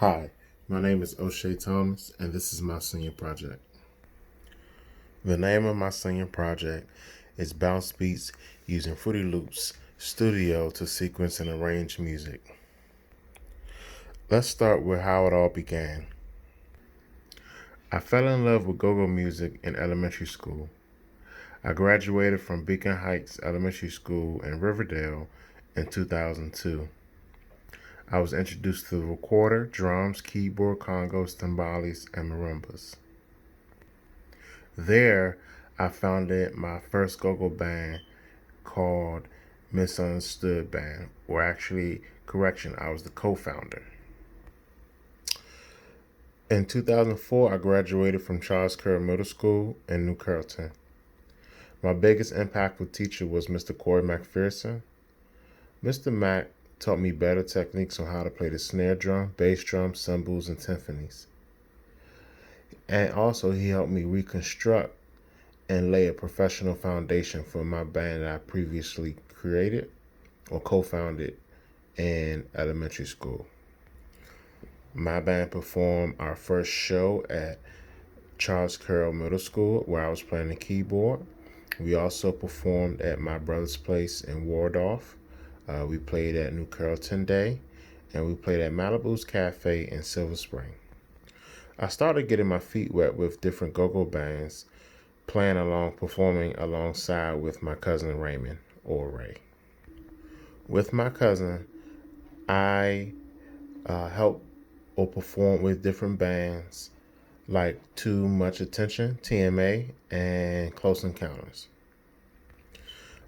Hi, my name is Oshah Thomas, and this is my senior project. The name of my senior project is Bounce Beats using Fruity Loops Studio to sequence and arrange music. Let's start with how it all began. I fell in love with go-go music in elementary school. I graduated from Beacon Heights Elementary School in Riverdale in 2002. I was introduced to the recorder, drums, keyboard, congos, timbales, and marimbas. There, I founded my first go-go band called Misunderstood Band, or actually, correction, I was the co-founder. In 2004, I graduated from Charles Kerr Middle School in New Carrollton. My biggest impactful teacher was Mr. Corey McPherson. Mr. Mac taught me better techniques on how to play the snare drum, bass drum, cymbals, and timpanis. And also, he helped me reconstruct and lay a professional foundation for my band that I previously created or co-founded in elementary school. My band performed our first show at Charles Carroll Middle School, where I was playing the keyboard. We also performed at my brother's place in Wardolph. We played at New Carrollton Day, and we played at Malibu's Cafe in Silver Spring. I started getting my feet wet with different go-go bands, performing alongside with my cousin Raymond, or Ray. With my cousin, I help or perform with different bands like Too Much Attention, TMA, and Close Encounters.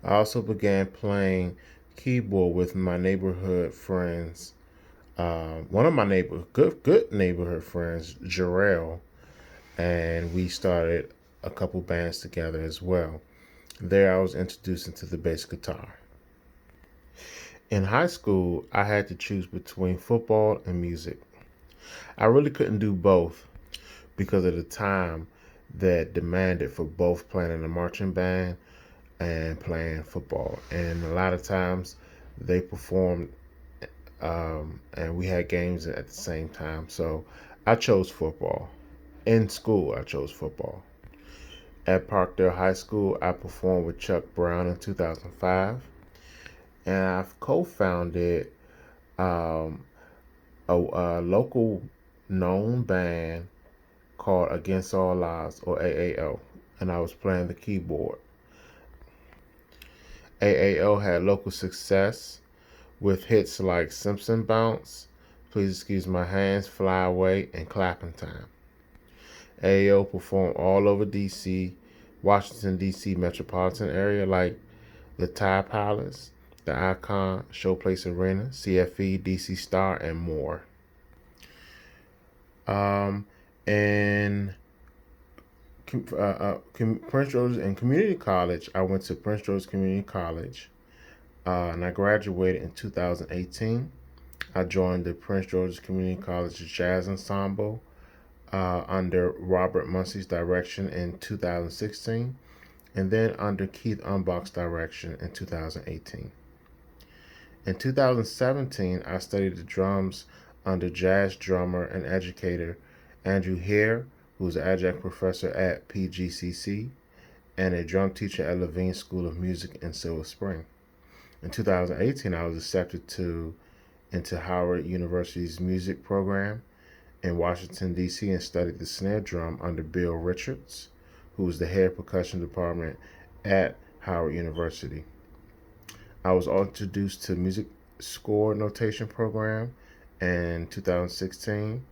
I also began playing keyboard with my neighborhood friends. One of my good neighborhood friends, Jarrell, and we started a couple bands together as well. There, I was introduced into the bass guitar. In high school, I had to choose between football and music. I really couldn't do both because of the time that demanded for both playing in a marching band and playing football. And a lot of times they performed and we had games at the same time. So I chose football. In school, I chose football. At Parkdale High School, I performed with Chuck Brown in 2005. And I've co-founded um, a local known band called Against All Odds, or AAO, and I was playing the keyboard. AAO had local success with hits like Simpson Bounce, Please Excuse My Hands, Fly Away, and Clapping Time. AAO performed all over DC, Washington, D.C. metropolitan area like the Thai Palace, the Icon, Showplace Arena, CFE, DC Star, and more. And Prince George's in community college, I went to Prince George's Community College, and I graduated in 2018. I joined the Prince George's Community College Jazz Ensemble under Robert Muncie's direction in 2016, and then under Keith Umbach's direction in 2018. In 2017, I studied the drums under jazz drummer and educator Andrew Hare, who is an adjunct professor at PGCC and a drum teacher at Levine School of Music in Silver Spring. In 2018, I was accepted into Howard University's music program in Washington, D.C., and studied the snare drum under Bill Richards, who was the head percussion department at Howard University. I was introduced to music score notation program in 2016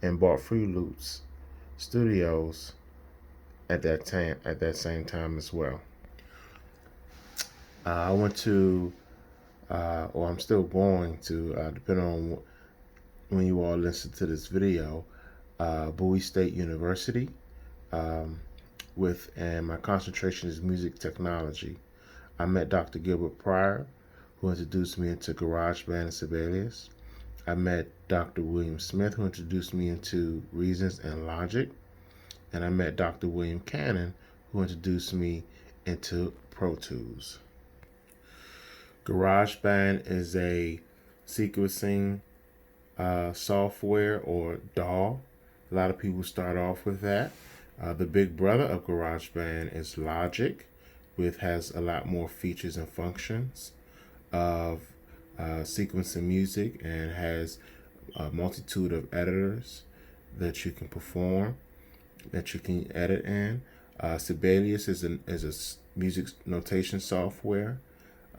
and bought Fruity Loops Studios at that same time as well. I went to, or I'm still going to, depending on when you all listen to this video, Bowie State University, and my concentration is music technology. I met Dr. Gilbert Pryor, who introduced me into GarageBand and Sibelius. I met Dr. William Smith, who introduced me into Reasons and Logic. And I met Dr. William Cannon, who introduced me into Pro Tools. GarageBand is a sequencing software or DAW. A lot of people start off with that. The big brother of GarageBand is Logic, which has a lot more features and functions of sequencing music and has a multitude of editors that you can perform, that you can edit in. Sibelius is a music notation software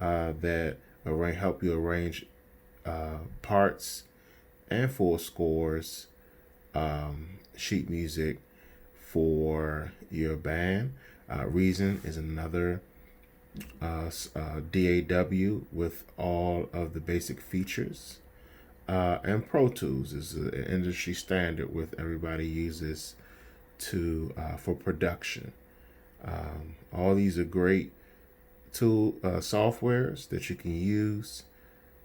that help you arrange parts and full scores, sheet music for your band. Reason is another DAW with all of the basic features. And Pro Tools is an industry standard with everybody uses to for production. All these are great tool softwares that you can use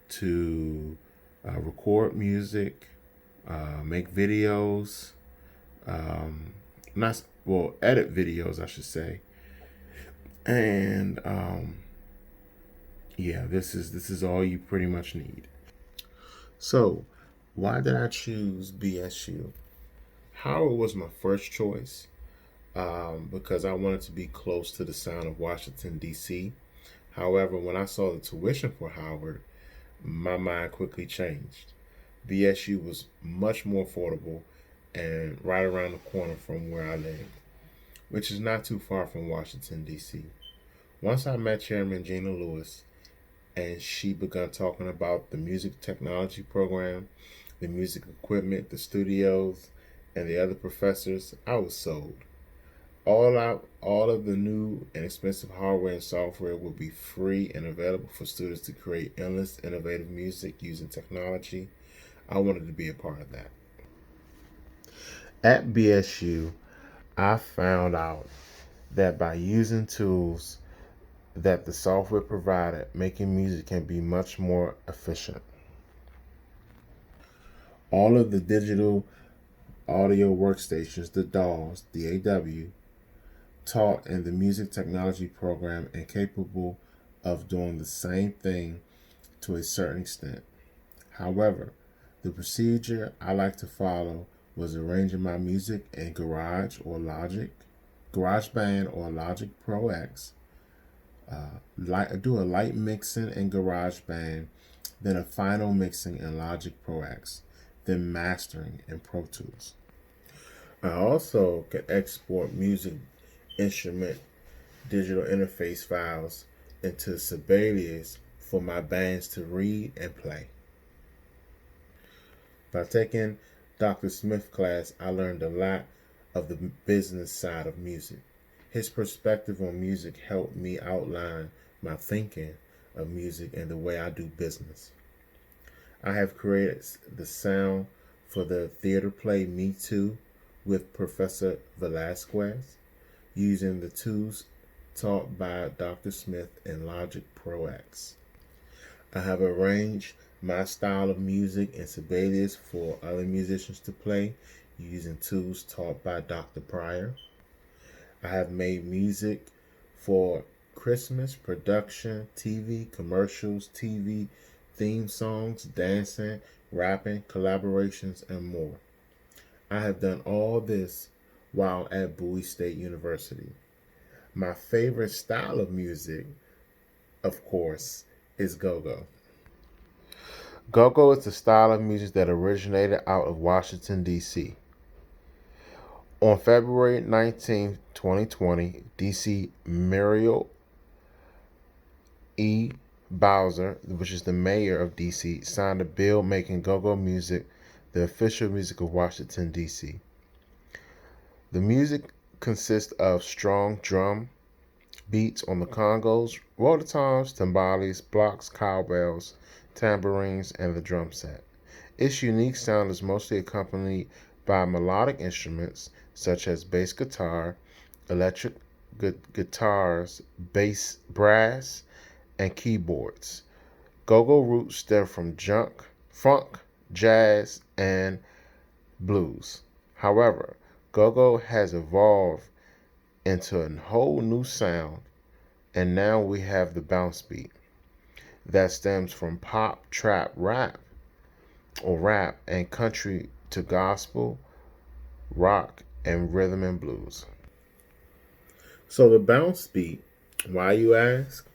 to record music, make videos, not well, edit videos, I should say. And yeah, this is all you pretty much need. So, why did I choose BSU? Howard was my first choice because I wanted to be close to the sound of Washington, D.C. However, when I saw the tuition for Howard, my mind quickly changed. BSU was much more affordable and right around the corner from where I live, which is not too far from Washington, D.C. Once I met Chairman Gina Lewis, and she began talking about the music technology program, the music equipment, the studios, and the other professors, I was sold. All of the new and expensive hardware and software will be free and available for students to create endless, innovative music using technology. I wanted to be a part of that. At BSU, I found out that by using tools that the software provided, making music can be much more efficient. All of the digital audio workstations, the DAWs, DAW, taught in the music technology program and capable of doing the same thing to a certain extent. However, the procedure I like to follow was arranging my music in GarageBand or Logic Pro X. Do a light mixing in GarageBand, then a final mixing in Logic Pro X, then mastering in Pro Tools. I also can export music instrument digital interface files into Sibelius for my bands to read and play. By taking Dr. Smith's class, I learned a lot of the business side of music. His perspective on music helped me outline my thinking of music and the way I do business. I have created the sound for the theater play Me Too with Professor Velasquez using the tools taught by Dr. Smith in Logic Pro X. I have arranged my style of music in Sibelius for other musicians to play using tools taught by Dr. Pryor. I have made music for Christmas, production, TV, commercials, TV, theme songs, dancing, rapping, collaborations, and more. I have done all this while at Bowie State University. My favorite style of music, of course, is go-go. Go-go is the style of music that originated out of Washington, D.C. On February 19, 2020, D.C. Muriel E. Bowser, which is the mayor of D.C., signed a bill making go-go music the official music of Washington, D.C. The music consists of strong drum beats on the congos, rototoms, timbales, blocks, cowbells, tambourines, and the drum set. Its unique sound is mostly accompanied by melodic instruments such as bass guitar, electric guitars, bass, brass, and keyboards. Go-go roots stem from funk, jazz, and blues. However, go-go has evolved into a whole new sound, and now we have the bounce beat that stems from pop, trap, rap, or rap and country to gospel, rock, and rhythm and blues. So the bounce beat, why you ask?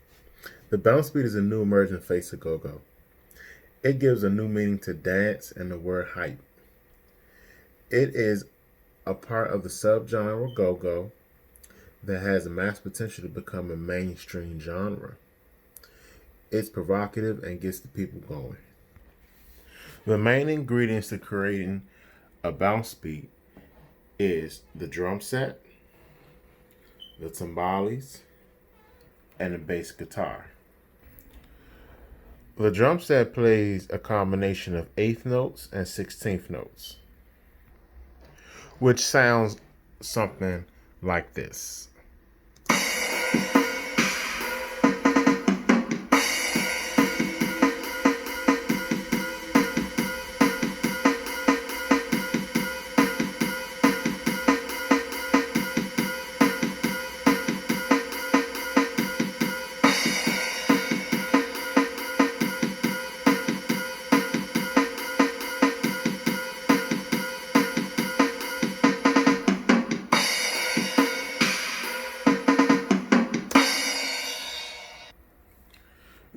The bounce beat is a new emerging face of go-go. It gives a new meaning to dance and the word hype. It is a part of the subgenre go-go that has a mass potential to become a mainstream genre. It's provocative and gets the people going. The main ingredients to creating a bounce beat is the drum set, the timbales, and the bass guitar. The drum set plays a combination of eighth notes and 16th notes, which sounds something like this.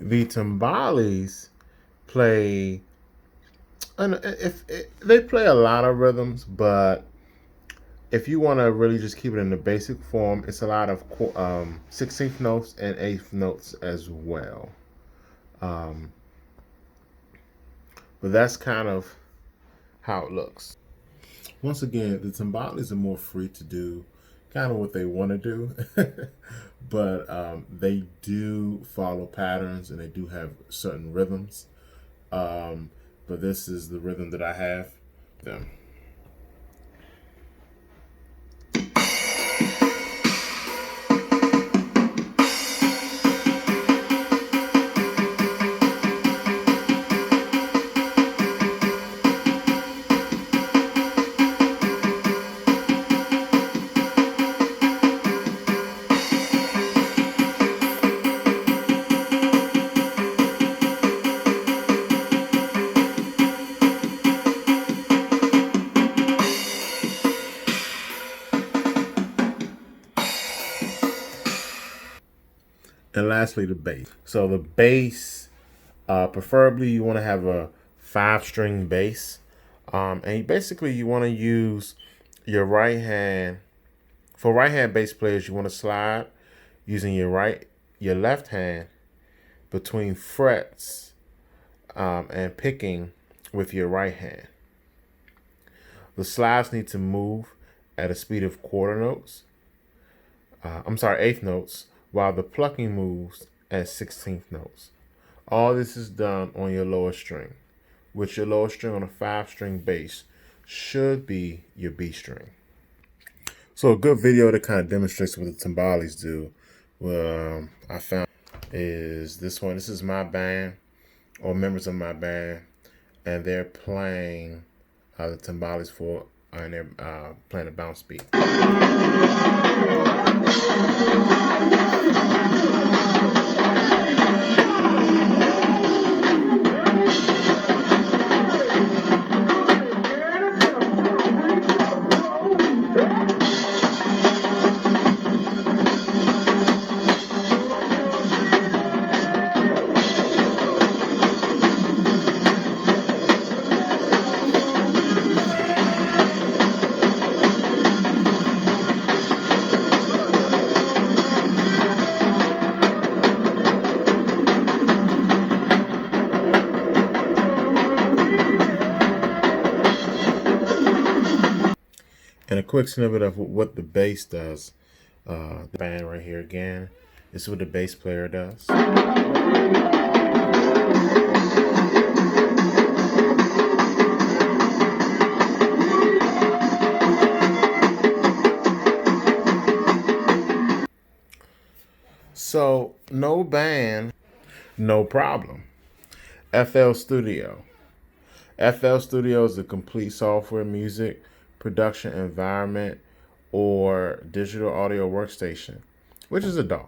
The timbales play, and they play a lot of rhythms, but if you want to really just keep it in the basic form, it's a lot of 16th notes and eighth notes as well. But that's kind of how it looks. Once again, the timbales are more free to do kind of what they want to do, but they do follow patterns and they do have certain rhythms. But this is the rhythm that I have them. And lastly, the bass. So the bass, preferably you want to have a 5-string bass. And basically you want to use your right hand. For right hand bass players, you want to slide using your left hand between frets and picking with your right hand. The slides need to move at a speed of eighth notes, while the plucking moves at 16th notes. All this is done on your lower string, which your lower string on a 5-string bass should be your B string. So a good video that kind of demonstrates what the timbales do, I found, is this one. This is my band, or members of my band, and they're playing the timbales and they're playing a bounce beat. And a quick snippet of what the bass does. The band right here again. This is what the bass player does. So no band, no problem. FL Studio. FL Studio is a complete software music production environment or digital audio workstation, which is a DAW.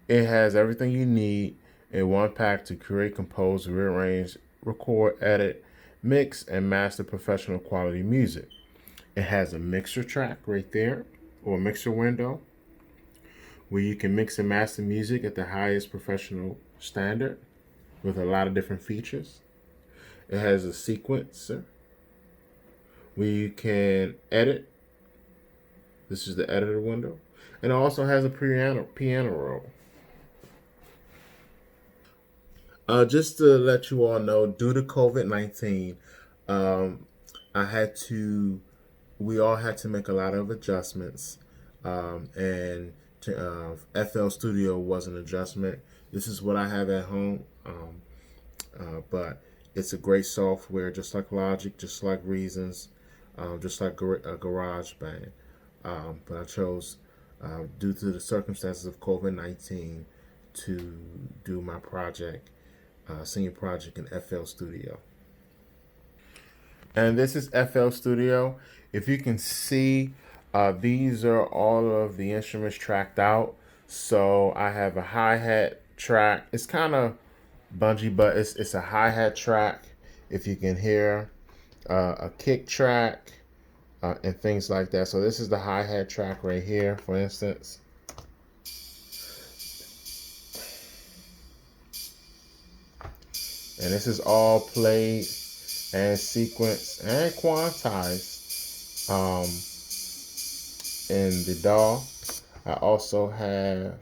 It has everything you need in one pack to create, compose, rearrange, record, edit, mix and master professional quality music. It has a mixer track right there, or a mixer window, where you can mix and master music at the highest professional standard with a lot of different features. It has a sequencer where you can edit. This is the editor window. And it also has a piano roll. Just to let you all know, due to COVID-19, um, I had to, we all had to make a lot of adjustments. And FL Studio was an adjustment. This is what I have at home. But it's a great software, just like Logic, just like Reasons, just like GarageBand. But I chose, due to the circumstances of COVID-19, to do my project, senior project in FL Studio. And this is FL Studio. If you can see, these are all of the instruments tracked out. So I have a hi-hat track. It's kind of bungee, but it's a hi-hat track. If you can hear a kick track and things like that. So this is the hi-hat track right here, for instance. And this is all played and sequenced and quantized in the DAW. I also have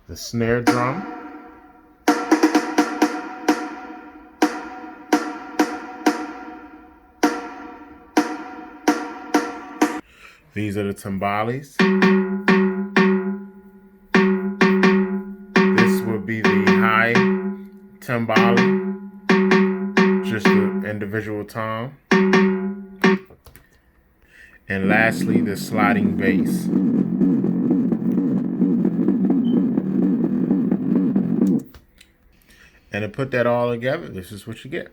the snare drum. These are the timbales. This would be the high timbale, just the individual tom. And lastly, the sliding bass. And to put that all together, this is what you get.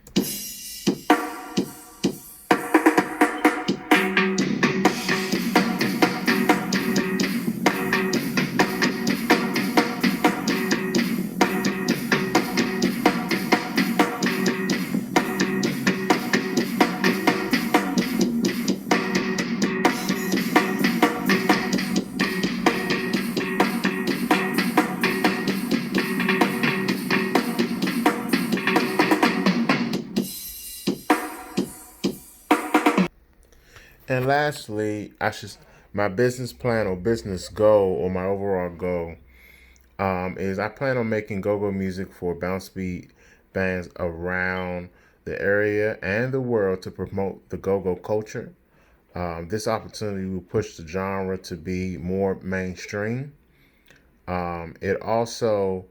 And lastly, my business plan or business goal or my overall goal is I plan on making go-go music for bounce beat bands around the area and the world to promote the go-go culture. This opportunity will push the genre to be more mainstream. It also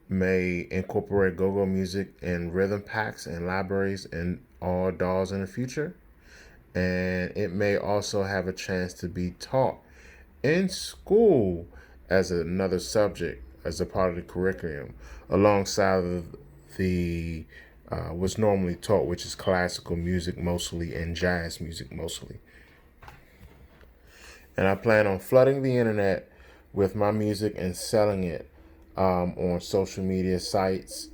may incorporate go-go music in rhythm packs and libraries in all DAWs in the future. And it may also have a chance to be taught in school as another subject, as a part of the curriculum, alongside of the what's normally taught, which is classical music mostly and jazz music mostly. And I plan on flooding the internet with my music and selling it on social media sites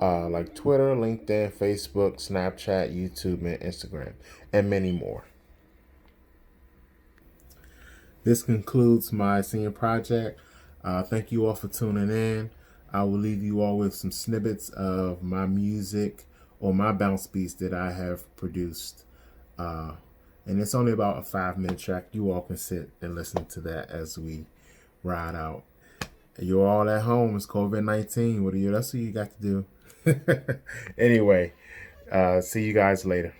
like Twitter, LinkedIn, Facebook, Snapchat, YouTube, and Instagram, and many more. This concludes my senior project. Thank you all for tuning in. I will leave you all with some snippets of my music or my bounce beats that I have produced. And it's only about a 5-minute track. You all can sit and listen to that as we ride out. You're all at home. It's COVID-19. That's what you got to do. Anyway, see you guys later.